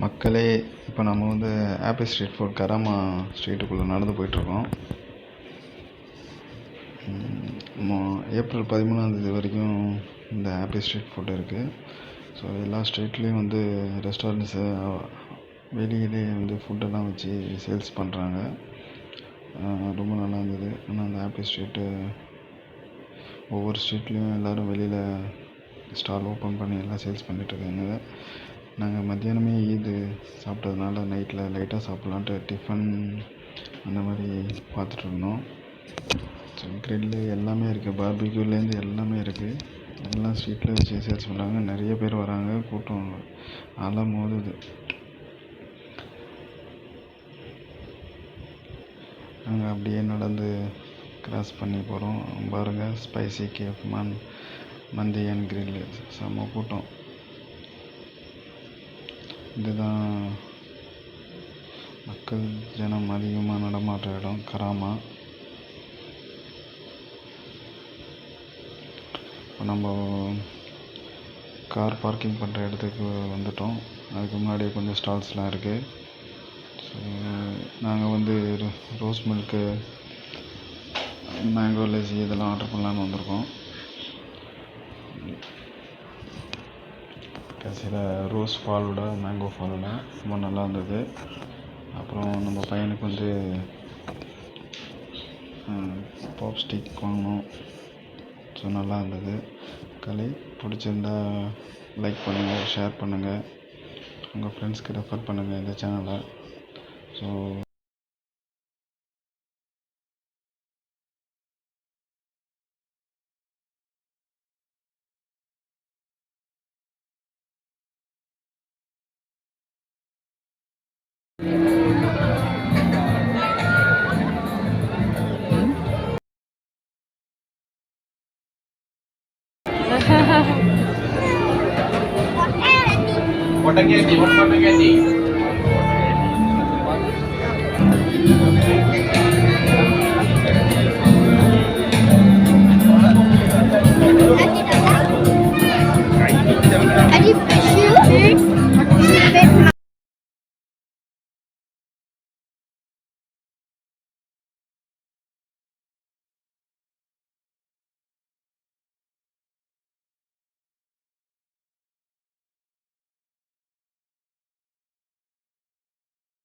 மக்களே, இப்போ நம்ம வந்து ஆப்பிள் ஸ்ட்ரீட் ஃபுட் கராமா ஸ்ட்ரீட்டுக்குள்ளே நடந்து போயிட்டுருக்கோம். ஏப்ரல் 13ஆந்தேதி வரைக்கும் இந்த ஆப்பிள் ஸ்ட்ரீட் ஃபுட் இருக்குது. ஸோ எல்லா ஸ்ட்ரீட்லேயும் வந்து ரெஸ்டாரண்ட்ஸு வெளியிலே வந்து ஃபுட்டெல்லாம் வச்சு சேல்ஸ் பண்ணுறாங்க. ரொம்ப நல்லா இருந்தது. ஆனால் அந்த ஆப்பிள் ஸ்ட்ரீட்டு ஒவ்வொரு ஸ்ட்ரீட்லேயும் எல்லோரும் வெளியில் ஸ்டால் ஓப்பன் பண்ணி எல்லாம் சேல்ஸ் பண்ணிகிட்ருக்காங்க. நாங்கள் மத்தியானமே சாப்பிட்டதுனால நைட்டில் லைட்டாக சாப்பிட்லான்ட்டு டிஃபன் அந்த மாதிரி பார்த்துட்டு இருந்தோம். ஸோ க்ரில்லு எல்லாமே இருக்குது, பார்பிக்யூலேருந்து எல்லாமே இருக்குது. எல்லாம் ஸ்ட்ரீட்டில் வச்சு சேல்ஸ் பண்ணுறாங்க. நிறைய பேர் வராங்க, கூட்டம் அலை மோதுது. நாங்கள் அப்படியே நடந்து கிராஸ் பண்ணி போகிறோம். பாருங்கள், ஸ்பைசி கேஃப் மந்தி அண்ட் கிரில்லு செம்ம கூட்டம். இதுதான் மக்கள் ஜனம் அதிகமாக நடமாட்ட இடம் கராமா. இப்போ நம்ம கார் பார்க்கிங் பண்ணுற இடத்துக்கு வந்துட்டோம். அதுக்கு முன்னாடி கொஞ்சம் ஸ்டால்ஸ்லாம் இருக்குது. ஸோ நாங்கள் வந்து ரோஸ் மில்க்கு, மேங்கோ லஸ்ஸி இதெல்லாம் ஆர்டர் பண்ணலான்னு வந்திருக்கோம். கடைசியில் ரோஸ் ஃபாலோடா, மேங்கோ ஃபாலோடா ரொம்ப நல்லா இருந்தது. அப்புறம் நம்ம பையனுக்கு வந்து பாப் ஸ்டிக் வாங்கினோம். ஸோ நல்லா இருந்தது. கலை பிடிச்சிருந்தா லைக் பண்ணுங்கள், ஷேர் பண்ணுங்கள், உங்கள் ஃப்ரெண்ட்ஸ்க்கு ரெஃபர் பண்ணுங்கள் இந்த சேனலை. So Cotton candy, what cotton candy?